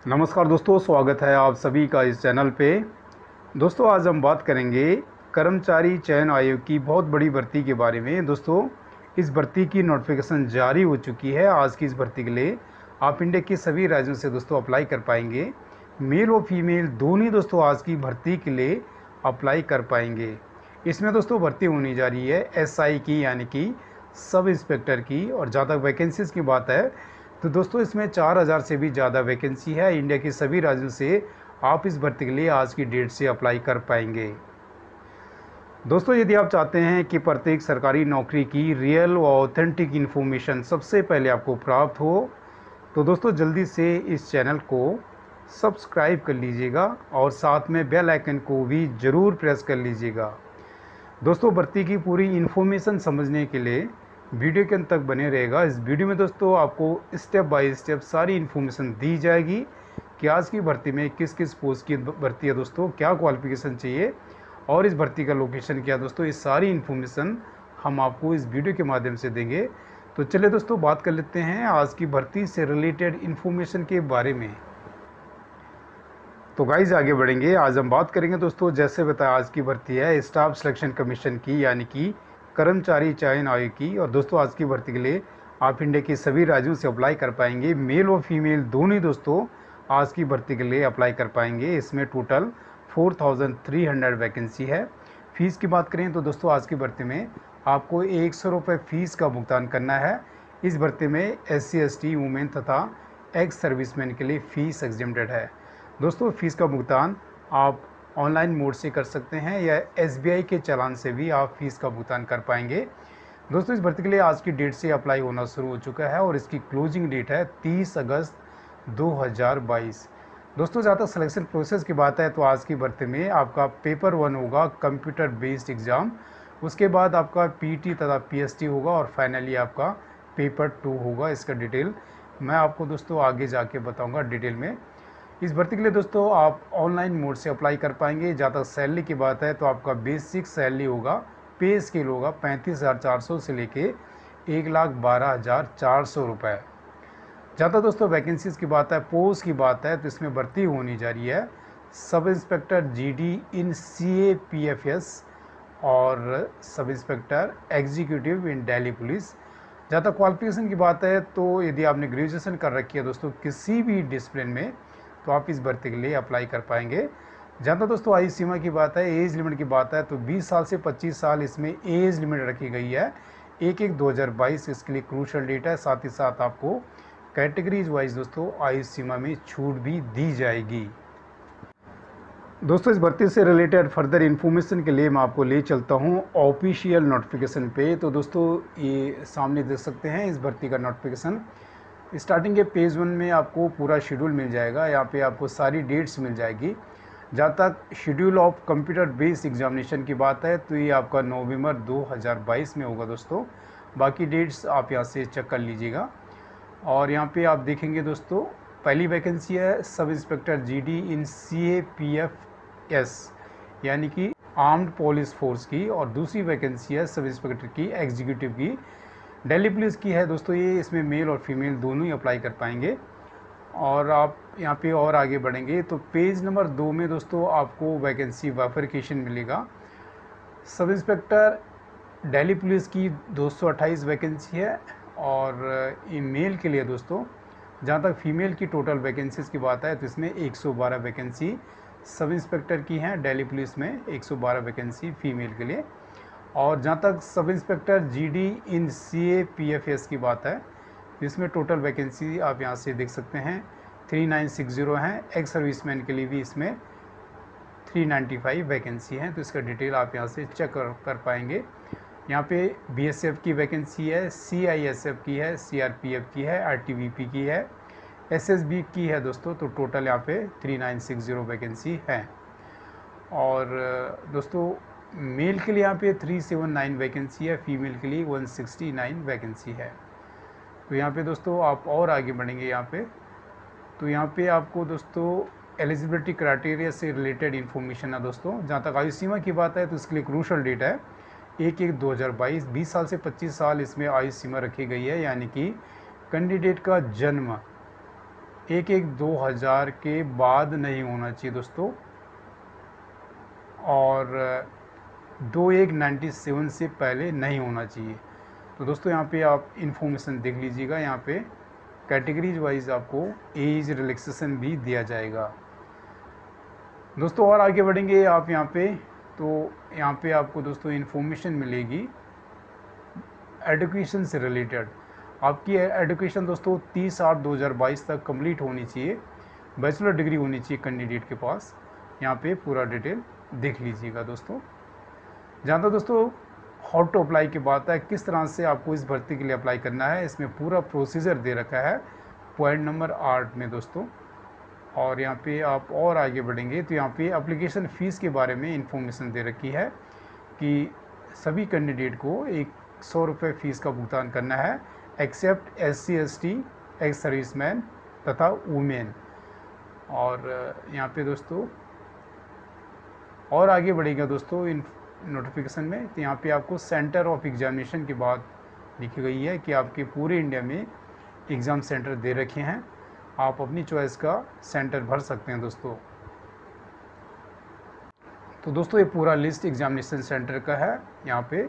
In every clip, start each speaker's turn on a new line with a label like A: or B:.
A: नमस्कार दोस्तों, स्वागत है आप सभी का इस चैनल पे। दोस्तों आज हम बात करेंगे कर्मचारी चयन आयोग की बहुत बड़ी भर्ती के बारे में। दोस्तों इस भर्ती की नोटिफिकेशन जारी हो चुकी है। आज की इस भर्ती के लिए आप इंडिया के सभी राज्यों से दोस्तों अप्लाई कर पाएंगे। मेल और फीमेल दोनों ही दोस्तों आज की भर्ती के लिए अप्लाई कर पाएंगे। इसमें दोस्तों भर्ती होनी जा रही है एसआई की, यानी कि सब इंस्पेक्टर की। और जहाँ तक वैकेंसीज़ की बात है तो दोस्तों इसमें 4000 से भी ज़्यादा वैकेंसी है। इंडिया के सभी राज्यों से आप इस भर्ती के लिए आज की डेट से अप्लाई कर पाएंगे। दोस्तों यदि आप चाहते हैं कि प्रत्येक सरकारी नौकरी की रियल व ऑथेंटिक इन्फॉर्मेशन सबसे पहले आपको प्राप्त हो, तो दोस्तों जल्दी से इस चैनल को सब्सक्राइब कर लीजिएगा और साथ में बेल आइकन को भी ज़रूर प्रेस कर लीजिएगा। दोस्तों भर्ती की पूरी इन्फॉर्मेशन समझने के लिए वीडियो के अंत तक बने रहेगा। इस वीडियो में दोस्तों आपको स्टेप बाय स्टेप सारी इन्फॉर्मेशन दी जाएगी कि आज की भर्ती में किस किस पोस्ट की भर्ती है दोस्तों, क्या क्वालिफिकेशन चाहिए और इस भर्ती का लोकेशन क्या। दोस्तों ये सारी इन्फॉर्मेशन हम आपको इस वीडियो के माध्यम से देंगे। तो चलिए दोस्तों बात कर लेते हैं आज की भर्ती से रिलेटेड इन्फॉर्मेशन के बारे में। तो गाइज आगे बढ़ेंगे। आज हम बात करेंगे दोस्तों, जैसे बताया आज की भर्ती है स्टाफ सिलेक्शन कमीशन की, यानी कि कर्मचारी चयन आयोग की। और दोस्तों आज की भर्ती के लिए आप इंडिया के सभी राज्यों से अप्लाई कर पाएंगे। मेल और फीमेल दोनों ही दोस्तों आज की भर्ती के लिए अप्लाई कर पाएंगे। इसमें टोटल 4300 वैकेंसी है। फ़ीस की बात करें तो दोस्तों आज की भर्ती में आपको 100 रुपये फ़ीस का भुगतान करना है। इस भर्ती में SC ST वुमेन तथा एक्स सर्विसमैन के लिए फ़ीस एग्जेम्प्टेड है। दोस्तों फ़ीस का भुगतान आप ऑनलाइन मोड से कर सकते हैं या SBI के चालान से भी आप फ़ीस का भुगतान कर पाएंगे। दोस्तों इस भर्ती के लिए आज की डेट से अप्लाई होना शुरू हो चुका है और इसकी क्लोजिंग डेट है 30 अगस्त 2022। दोस्तों जहाँ तक सिलेक्शन प्रोसेस की बात है तो आज की भर्ती में आपका पेपर 1 होगा कंप्यूटर बेस्ड एग्ज़ाम, उसके बाद आपका PT तथा PST होगा और फाइनली आपका पेपर 2 होगा। इसका डिटेल मैं आपको दोस्तों आगे जाके बताऊँगा डिटेल में। इस भर्ती के लिए दोस्तों आप ऑनलाइन मोड से अप्लाई कर पाएंगे। जहाँ तक सैलरी की बात है तो आपका बेसिक सैलरी होगा, पे स्केल होगा 35,400 से लेके 1,12,400 रुपये। जहाँ तक दोस्तों वैकेंसीज़ की बात है, पोस्ट की बात है, तो इसमें भर्ती होनी जा रही है सब इंस्पेक्टर GD इन CAPFS और सब इंस्पेक्टर एग्जीक्यूटिव इन दिल्ली पुलिस। जहाँ तक क्वालिफिकेशन की बात है तो यदि आपने ग्रेजुएशन कर रखी है दोस्तों किसी भी डिसिप्लिन में तो आप इस भर्ती के लिए अप्लाई कर पाएंगे। जहाँ तक दोस्तों आयु सीमा की बात है, एज लिमिट की बात है, तो 20 साल से 25 साल इसमें एज लिमिट रखी गई है। 1/1/2022 इसके लिए क्रूशल डेट है। साथ ही साथ आपको कैटेगरीज वाइज दोस्तों आयु सीमा में छूट भी दी जाएगी। दोस्तों इस भर्ती से रिलेटेड फर्दर इन्फॉर्मेशन के लिए मैं आपको ले चलता हूँ ऑफिशियल नोटिफिकेशन पे। तो दोस्तों ये सामने देख सकते हैं इस भर्ती का नोटिफिकेशन। स्टार्टिंग के पेज 1 में आपको पूरा शेड्यूल मिल जाएगा। यहाँ पे आपको सारी डेट्स मिल जाएगी। जहाँ तक schedule of computer based examination की बात है तो ये आपका नवंबर 2022 में होगा दोस्तों। बाकी डेट्स आप यहाँ से चेक कर लीजिएगा। और यहाँ पे आप देखेंगे दोस्तों पहली वैकेंसी है सब इंस्पेक्टर GD इन CAPFS यानी कि आर्म्ड पुलिस फोर्स की, और दूसरी वैकेंसी है सब इंस्पेक्टर की एग्जीक्यूटिव की, दिल्ली पुलिस की है दोस्तों। ये इसमें मेल और फीमेल दोनों ही अप्लाई कर पाएंगे। और आप यहाँ पे और आगे बढ़ेंगे तो पेज नंबर 2 में दोस्तों आपको वैकेंसी बाइफरकेशन मिलेगा। सब इंस्पेक्टर दिल्ली पुलिस की 228 वैकेंसी है और ये मेल के लिए दोस्तों। जहाँ तक फीमेल की टोटल वैकेंसीज़ की बात है तो इसमें 112 वैकेंसी सब इंस्पेक्टर की हैं दिल्ली पुलिस में, 112 वैकेंसी फीमेल के लिए। और जहाँ तक सब इंस्पेक्टर GD इन CAPFS की बात है इसमें टोटल वैकेंसी आप यहाँ से देख सकते हैं 3960 हैं। एक्स सर्विसमैन के लिए भी इसमें 395 वैकेंसी हैं। तो इसका डिटेल आप यहाँ से चेक कर पाएंगे। यहाँ पे BSF की वैकेंसी है, CISF की है, CRPF की है, RTVP की है, SSB की है दोस्तों। तो टोटल यहाँ पे 3960 वैकेंसी है। और दोस्तों मेल के लिए यहाँ पे 379 वैकेंसी है, फीमेल के लिए 169 वैकेंसी है। तो यहाँ पे दोस्तों आप और आगे बढ़ेंगे यहाँ पे तो यहाँ पे आपको दोस्तों एलिजिबिलिटी क्राइटेरिया से रिलेटेड इन्फॉर्मेशन है दोस्तों। जहाँ तक आयु सीमा की बात है तो इसके लिए क्रूशल डेट है 1/1/2022। 20 साल से 25 साल इसमें आयु सीमा रखी गई है, यानी कि कैंडिडेट का जन्म 1/1/2000 के बाद नहीं होना चाहिए दोस्तों, और 2/1/97 से पहले नहीं होना चाहिए। तो दोस्तों यहाँ पे आप इन्फॉर्मेशन देख लीजिएगा, यहाँ पे कैटेगरीज वाइज आपको एज रिलैक्सेशन भी दिया जाएगा दोस्तों। और आगे बढ़ेंगे आप यहाँ पे, तो यहाँ पे आपको दोस्तों इन्फॉर्मेशन मिलेगी एजुकेशन से रिलेटेड। आपकी एजुकेशन दोस्तों 30/8/2022 तक कंप्लीट होनी चाहिए, बैचलर डिग्री होनी चाहिए कैंडिडेट के पास। यहाँ पे पूरा डिटेल देख लीजिएगा दोस्तों। जहाँ तक दोस्तों हाउ टू अप्लाई की बात है, किस तरह से आपको इस भर्ती के लिए अप्लाई करना है, इसमें पूरा प्रोसीजर दे रखा है पॉइंट नंबर 8 में दोस्तों। और यहाँ पे आप और आगे बढ़ेंगे तो यहाँ पे एप्लीकेशन फ़ीस के बारे में इंफॉर्मेशन दे रखी है कि सभी कैंडिडेट को 100 रुपये फ़ीस का भुगतान करना है, except SC ST ex serviceman तथा वुमेन। और यहाँ पे दोस्तों और आगे बढ़ेगा दोस्तों इन नोटिफिकेशन में, तो यहाँ पे आपको सेंटर ऑफ एग्जामिनेशन की बात लिखी गई है कि आपके पूरे इंडिया में एग्ज़ाम सेंटर दे रखे हैं, आप अपनी चॉइस का सेंटर भर सकते हैं दोस्तों। तो दोस्तों ये पूरा लिस्ट एग्जामिनेशन सेंटर का है यहाँ पे।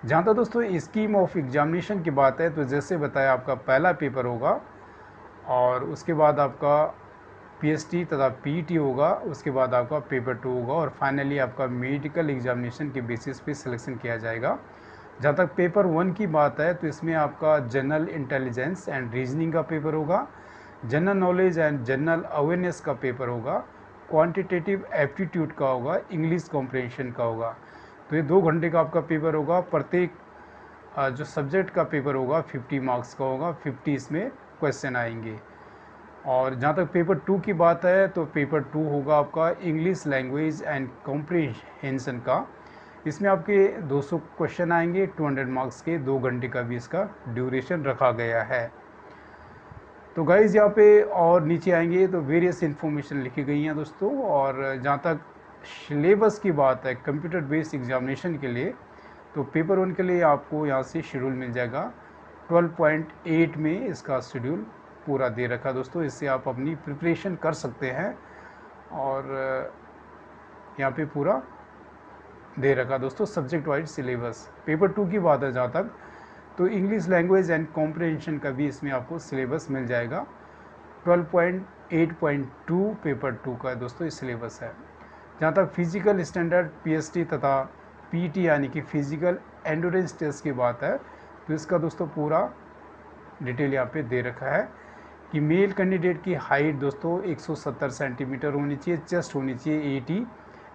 A: जहाँ तक दोस्तों स्कीम ऑफ एग्जामिनेशन की बात है, तो जैसे बताया आपका पहला पेपर होगा, और उसके बाद आपका PST तथा PET होगा, उसके बाद आपका पेपर 2 होगा, और फाइनली आपका मेडिकल एग्जामिनेशन के बेसिस पे सिलेक्शन किया जाएगा। जहाँ तक पेपर 1 की बात है, तो इसमें आपका जनरल इंटेलिजेंस एंड रीजनिंग का पेपर होगा, general knowledge and general awareness का पेपर होगा, क्वांटिटेटिव एप्टीट्यूड का होगा, इंग्लिश कॉम्प्रिहेंशन का होगा। तो ये 2 घंटे का आपका पेपर होगा। प्रत्येक जो सब्जेक्ट का पेपर होगा 50 मार्क्स का होगा, 50 इसमें क्वेश्चन आएंगे। और जहाँ तक पेपर 2 की बात है, तो पेपर 2 होगा आपका इंग्लिश लैंग्वेज एंड कॉम्प्रिहेंशन का। इसमें आपके 200 क्वेश्चन आएंगे 200 मार्क्स के, 2 घंटे का भी इसका ड्यूरेशन रखा गया है। तो गाइज़ यहाँ पे और नीचे आएंगे तो वेरियस इन्फॉर्मेशन लिखी गई हैं दोस्तों। और जहाँ तक सिलेबस की बात है कंप्यूटर बेस्ड एग्जामिनेशन के लिए, तो पेपर 1 के लिए आपको यहाँ से शेड्यूल मिल जाएगा। 12.8 में इसका शेड्यूल पूरा दे रखा दोस्तों, इससे आप अपनी प्रिपरेशन कर सकते हैं। और यहाँ पे पूरा दे रखा दोस्तों सब्जेक्ट वाइज सिलेबस। पेपर 2 की बात है जहाँ तक, तो इंग्लिश लैंग्वेज एंड कॉम्प्रिहेंशन का भी इसमें आपको सिलेबस मिल जाएगा। 12.8.2 पेपर 2 का दोस्तों इस सिलेबस है। जहाँ तक फिजिकल स्टैंडर्ड PST तथा PET यानी कि फिजिकल एंडोरेंस टेस्ट की बात है, तो इसका दोस्तों पूरा डिटेल यहाँ पे दे रखा है कि मेल कैंडिडेट की हाइट दोस्तों 170 सेंटीमीटर होनी चाहिए, चेस्ट होनी चाहिए 80,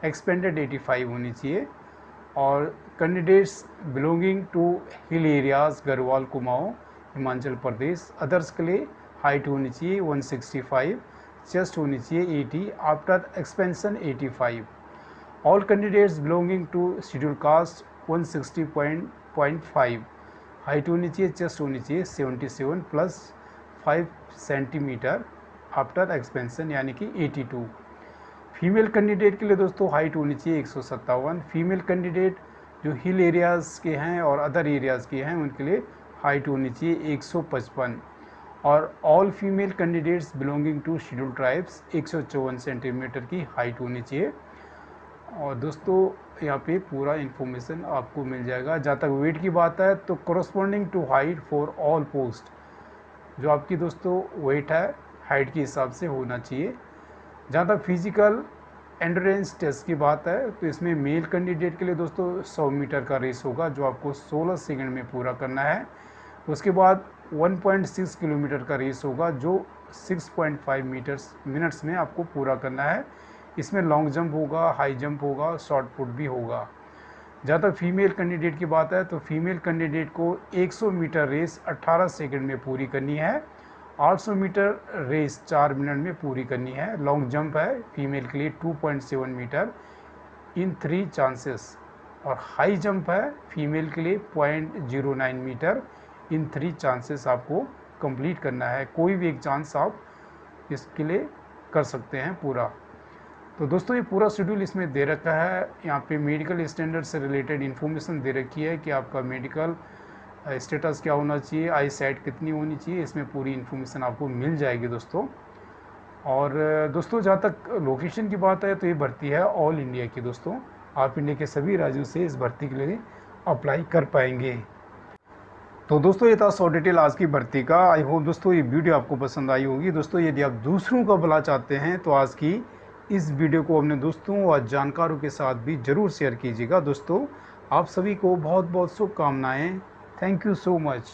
A: एक्सपेंडेड 85 होनी चाहिए, और candidates belonging to hill areas Garhwal Kumaon Himachal Pradesh, others के लिए हाइट होनी चाहिए 165, चेस्ट होनी चाहिए 80, after expansion 85। All candidates belonging to schedule caste 160.5, height होनी चाहिए, चेस्ट होनी चाहिए 77 प्लस 5 सेंटीमीटर आफ्टर एक्सपेंशन यानी कि 82। फीमेल कैंडिडेट के लिए दोस्तों हाइट होनी चाहिए 157। फीमेल कैंडिडेट जो हिल एरियाज़ के हैं और अदर एरियाज़ के हैं उनके लिए हाइट होनी चाहिए 155। और all female candidates belonging to schedule tribes 154 centimetre की हाइट होनी चाहिए। और दोस्तों यहाँ पे पूरा इन्फॉर्मेशन आपको मिल जाएगा। जहाँ तक वेट की बात है, तो corresponding to height for all post, जो आपकी दोस्तों वेट है हाइट के हिसाब से होना चाहिए। जहाँ तक फिजिकल एंड्योरेंस टेस्ट की बात है, तो इसमें मेल कैंडिडेट के लिए दोस्तों 100 मीटर का रेस होगा जो आपको 16 सेकंड में पूरा करना है। उसके बाद 1.6 किलोमीटर का रेस होगा जो 6.5 मिनट्स में आपको पूरा करना है। इसमें लॉन्ग जंप होगा, हाई जंप होगा, शॉर्ट पुट भी होगा। जहाँ तक फीमेल कैंडिडेट की बात है, तो फीमेल कैंडिडेट को 100 मीटर रेस 18 सेकंड में पूरी करनी है, 800 मीटर रेस 4 मिनट में पूरी करनी है। लॉन्ग जंप है फीमेल के लिए 2.7 मीटर इन 3 चांसेस, और हाई जंप है फीमेल के लिए 0.09 मीटर इन 3 चांसेस आपको कंप्लीट करना है। कोई भी एक चांस आप इसके लिए कर सकते हैं पूरा। तो दोस्तों ये पूरा शेड्यूल इसमें दे रखा है। यहाँ पे मेडिकल स्टैंडर्ड से रिलेटेड इन्फॉर्मेशन दे रखी है कि आपका मेडिकल स्टेटस क्या होना चाहिए, आई साइट कितनी होनी चाहिए, इसमें पूरी इन्फॉर्मेशन आपको मिल जाएगी दोस्तों। और दोस्तों जहाँ तक लोकेशन की बात है तो ये भर्ती है ऑल इंडिया की दोस्तों। आप इंडिया के सभी राज्यों से इस भर्ती के लिए अप्लाई कर पाएंगे। तो दोस्तों ये था शॉर्ट डिटेल आज की भर्ती का। आई होप दोस्तों ये वीडियो आपको पसंद आई होगी। दोस्तों यदि आप दूसरों का भला चाहते हैं तो आज की इस वीडियो को अपने दोस्तों और जानकारों के साथ भी ज़रूर शेयर कीजिएगा। दोस्तों आप सभी को बहुत बहुत शुभकामनाएँ। Thank you so much.